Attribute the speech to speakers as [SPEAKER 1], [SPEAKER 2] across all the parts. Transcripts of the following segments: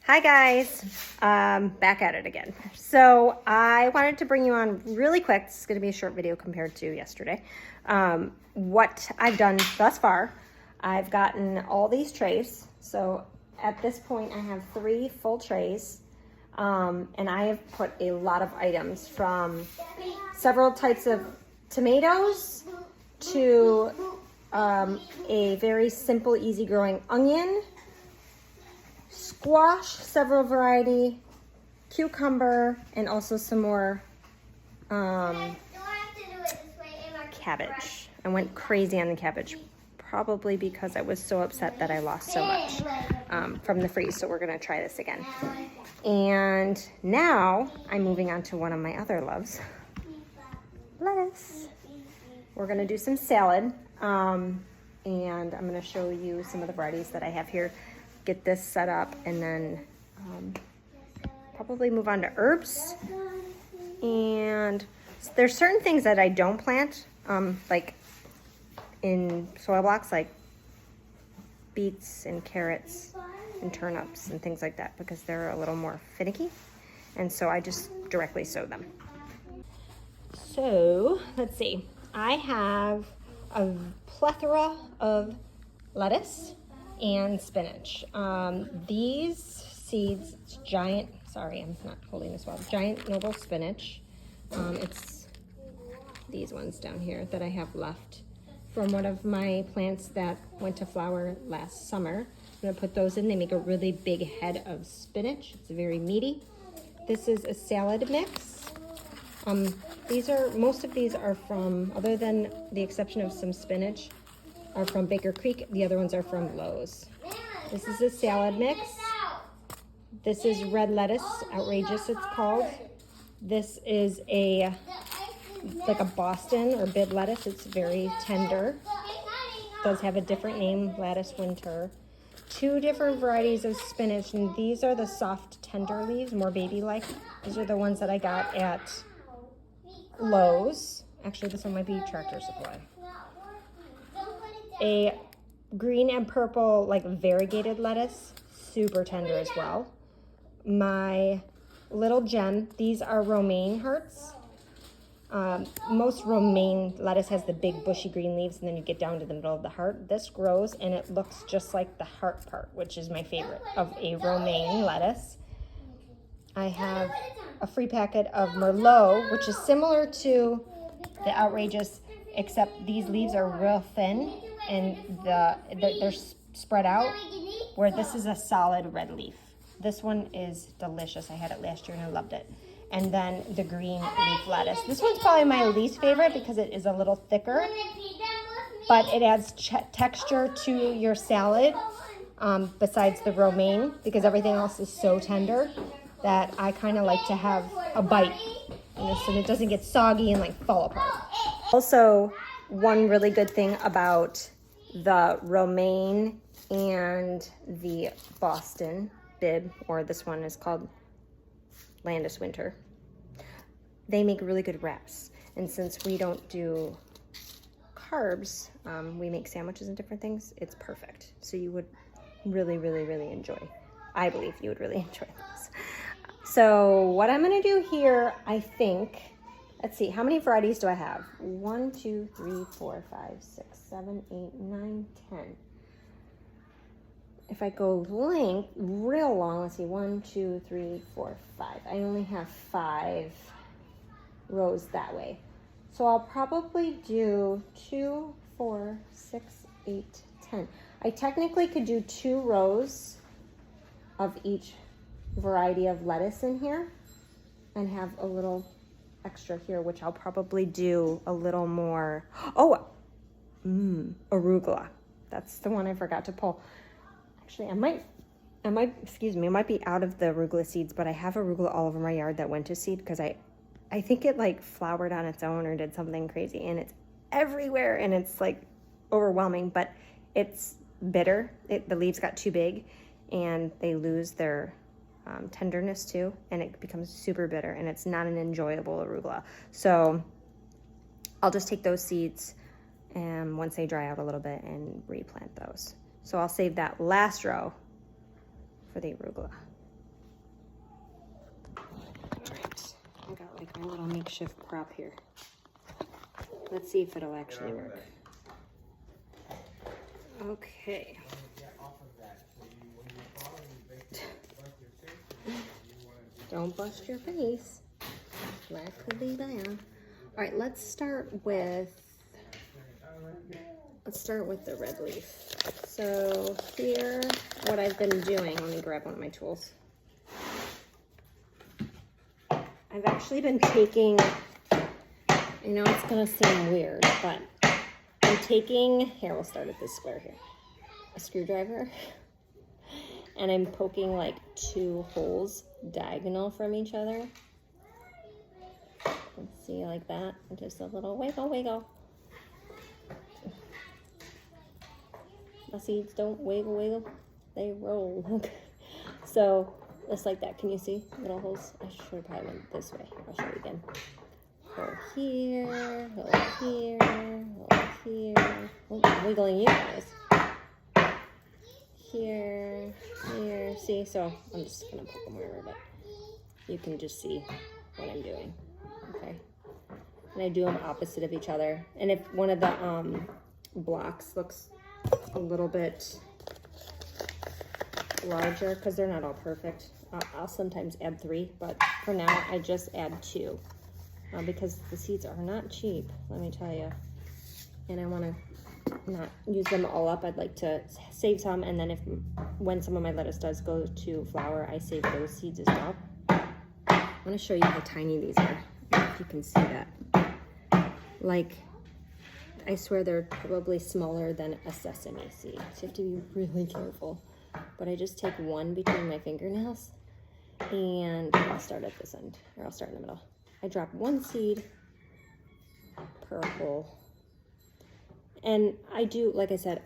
[SPEAKER 1] Hi guys, back at it again. So I wanted to bring you on really quick. This is going to be a short video compared to yesterday. What I've done thus far, I've gotten all these trays. So at this point I have 3 full trays, and I have put a lot of items from several types of tomatoes to a very simple, easy growing onion, squash, several variety, cucumber, and also some more cabbage. I went crazy on the cabbage, probably because I was so upset that I lost so much from the freeze. So we're gonna try this again. And now I'm moving on to one of my other loves, lettuce. We're gonna do some salad, and I'm gonna show you some of the varieties that I have here. Get this set up, and then probably move on to herbs. And there's certain things that I don't plant, like in soil blocks, like beets and carrots and turnips and things like that, because they're a little more finicky, and so I just directly sow them. So let's see, I have a plethora of lettuce and spinach. These seeds, giant, sorry, I'm not holding this well, giant noble spinach. It's these ones down here that I have left from one of my plants that went to flower last summer. I'm gonna put those in. They make a really big head of spinach. It's very meaty. This is a salad mix. Most of these are from, other than the exception of some spinach, are from Baker Creek. The other ones are from Lowe's. This is a salad mix. This is red lettuce, outrageous it's called. This is like a Boston or bib lettuce. It's very tender. Does have a different name, Lattice Winter. 2 different varieties of spinach, and these are the soft tender leaves, more baby-like. These are the ones that I got at Lowe's. Actually, this one might be Tractor Supply. A green and purple, like variegated lettuce, super tender as well. My little gem, these are romaine hearts. Most romaine lettuce has the big bushy green leaves, and then you get down to the middle of the heart. This grows and it looks just like the heart part, which is my favorite of a romaine lettuce. I have a free packet of Merlot, which is similar to the outrageous, except these leaves are real thin and they're spread out, where this is a solid red leaf. This one is delicious. I had it last year and I loved it. And then the green leaf lettuce. This one's probably my least favorite because it is a little thicker, but it adds texture to your salad, besides the romaine, because everything else is so tender that I kind of like to have a bite, so it doesn't get soggy and like fall apart. Also, one really good thing about the romaine and the Boston bib, or this one is called Landis Winter, they make really good wraps. And since we don't do carbs, we make sandwiches and different things, it's perfect. So you would really, really, really enjoy. I believe you would really enjoy this. So what I'm gonna do here, I think, let's see, how many varieties do I have? 1, 2, 3, 4, 5, 6, 7, 8, 9, 10. If I go length real long, let's see, 1, 2, 3, 4, 5. I only have 5 rows that way. So I'll probably do 2, 4, 6, 8, 10. I technically could do 2 rows of each variety of lettuce in here and have a little extra here, which I'll probably do a little more. Oh, arugula. That's the one I forgot to pull. Actually, it might be out of the arugula seeds, but I have arugula all over my yard that went to seed because I think it like flowered on its own or did something crazy, and it's everywhere and it's like overwhelming, but it's bitter. The leaves got too big and they lose their tenderness too, and it becomes super bitter, and it's not an enjoyable arugula. So I'll just take those seeds and once they dry out a little bit and replant those. So I'll save that last row for the arugula. I got like my little makeshift prop here. Let's see if it'll actually work. Okay. Don't bust your face. That could be bad. All right, let's start with the red leaf. So here, what I've been doing, let me grab one of my tools. I've actually been taking, I know it's gonna seem weird, but I'm taking, here, we'll start at this square here, a screwdriver, and I'm poking like 2 holes diagonal from each other. Let's see, like that, and just a little wiggle, wiggle. The seeds don't wiggle, wiggle, they roll. So, just like that. Can you see little holes? I should have probably went this way. I'll show you again. Hole here, hole here, hole here. Oh, I'm wiggling you guys. Here, here. See? So I'm just gonna poke them wherever, but you can just see what I'm doing. Okay. And I do them opposite of each other. And if one of the blocks looks a little bit larger, because they're not all perfect, I'll sometimes add 3, but for now I just add 2 because the seeds are not cheap, let me tell you, and I want to not use them all up. I'd like to save some, and then when some of my lettuce does go to flower, I save those seeds as well. I want to show you how tiny these are, if you can see that. Like, I swear they're probably smaller than a sesame seed, so you have to be really careful. But I just take one between my fingernails, and I'll start at this end, or I'll start in the middle. I drop 1 seed per hole. And I do, like I said,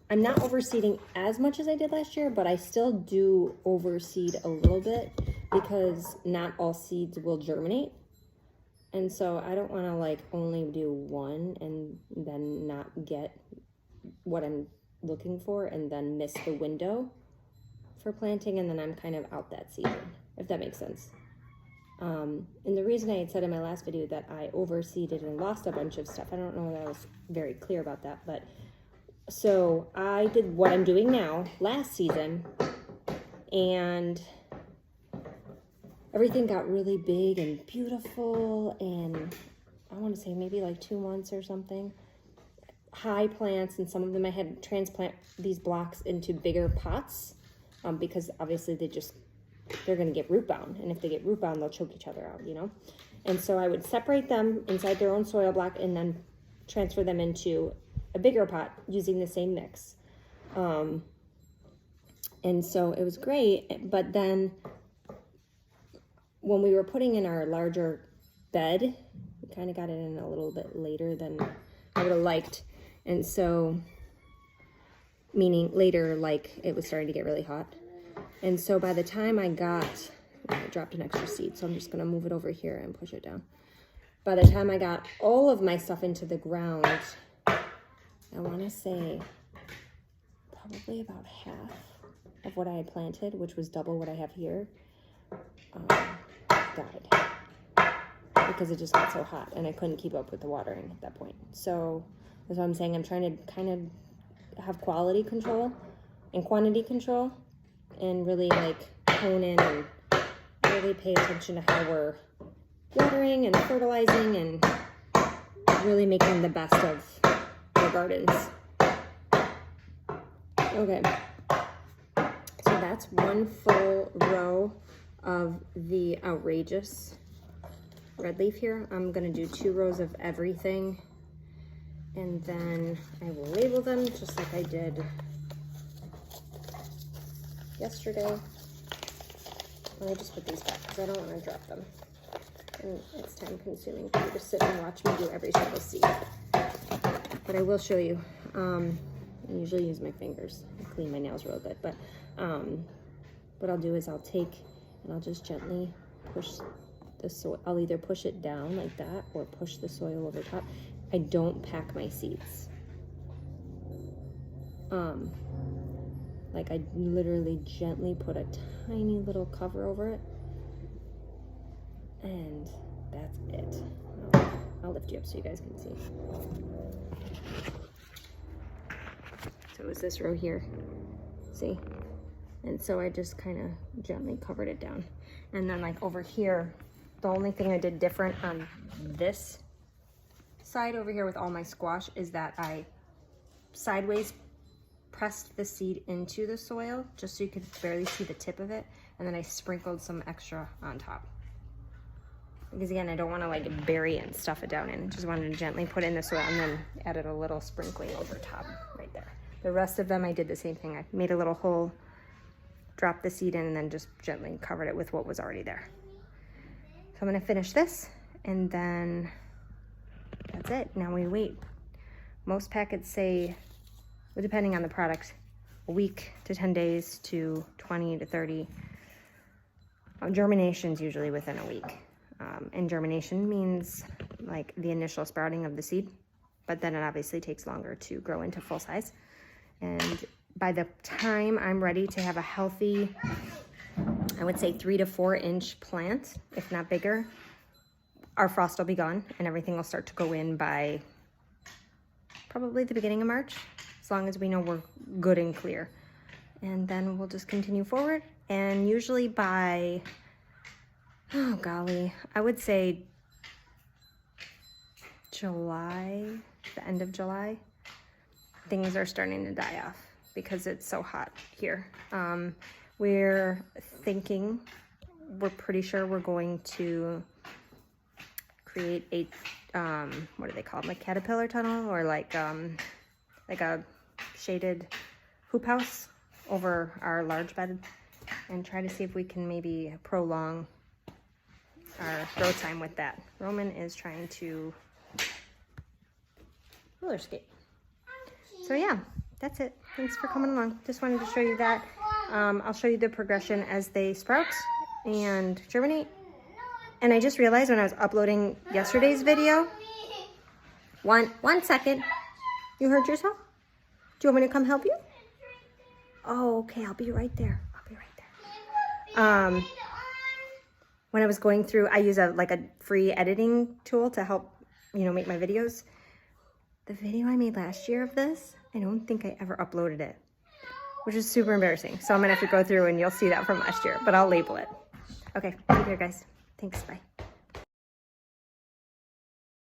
[SPEAKER 1] I'm not overseeding as much as I did last year, but I still do overseed a little bit because not all seeds will germinate. And so I don't want to like only do 1 and then not get what I'm looking for and then miss the window for planting, and then I'm kind of out that season, if that makes sense. And the reason I had said in my last video that I overseeded and lost a bunch of stuff, I don't know that I was very clear about that, but so I did what I'm doing now last season, and everything got really big and beautiful, and I want to say maybe like 2 months or something. High plants, and some of them I had to transplant these blocks into bigger pots because obviously they're going to get root bound, and if they get root bound, they'll choke each other out, you know. And so I would separate them inside their own soil block and then transfer them into a bigger pot using the same mix. And so it was great, but then when we were putting in our larger bed, we kind of got it in a little bit later than I would have liked. And so, meaning later, like it was starting to get really hot. And so by the time I dropped an extra seed, so I'm just gonna move it over here and push it down. By the time I got all of my stuff into the ground, I wanna say probably about half of what I had planted, which was double what I have here, died. Because it just got so hot and I couldn't keep up with the watering at that point. So that's what I'm saying. I'm trying to kind of have quality control and quantity control and really like hone in and really pay attention to how we're watering and fertilizing and really making the best of our gardens. Okay, so that's 1 full row of the outrageous red leaf here. I'm gonna do 2 rows of everything, and then I will label them just like I did yesterday. Let me just put these back because I don't want to drop them, and it's time consuming for you to sit and watch me do every single seed. But I will show you. I usually use my fingers. I clean my nails real good, but what I'll do is I'll take and I'll just gently push the soil. I'll either push it down like that or push the soil over top. I don't pack my seeds. Like I literally gently put a tiny little cover over it And that's it. I'll lift you up so you guys can see. So it was this row here, see? And so I just kind of gently covered it down. And then like over here, the only thing I did different on this side over here with all my squash is that I sideways pressed the seed into the soil just so you could barely see the tip of it. And then I sprinkled some extra on top. Because again, I don't want to like bury it and stuff it down in. I just wanted to gently put it in the soil and then added a little sprinkling over top right there. The rest of them, I did the same thing. I made a little hole, dropped the seed in, and then just gently covered it with what was already there. So I'm gonna finish this, and then that's it. Now we wait. Most packets say, well, depending on the product, a week to 10 days to 20 to 30. Germination's usually within a week. And germination means like the initial sprouting of the seed, but then it obviously takes longer to grow into full size. And by the time I'm ready to have a healthy, I would say 3 to 4 inch plant, if not bigger, our frost will be gone and everything will start to go in by probably the beginning of March, as long as we know we're good and clear. And then we'll just continue forward. And usually by, oh golly, I would say July, the end of July, things are starting to die off because it's so hot here. We're thinking, we're pretty sure we're going to create a, what do they call them, like caterpillar tunnel, or like a shaded hoop house over our large bed, and try to see if we can maybe prolong our grow time with that. Roman is trying to roller skate. So yeah, that's it. Thanks for coming along. Just wanted to show you that. I'll show you the progression as they sprout and germinate. And I just realized when I was uploading yesterday's video, one second, you hurt yourself? Do you want me to come help you? Oh, okay, I'll be right there. I'll be right there. When I was going through, I use a free editing tool to help, make my videos. The video I made last year of this, I don't think I ever uploaded it, which is super embarrassing. So I'm gonna have to go through and you'll see that from last year, but I'll label it. Okay, take care guys. Thanks, bye.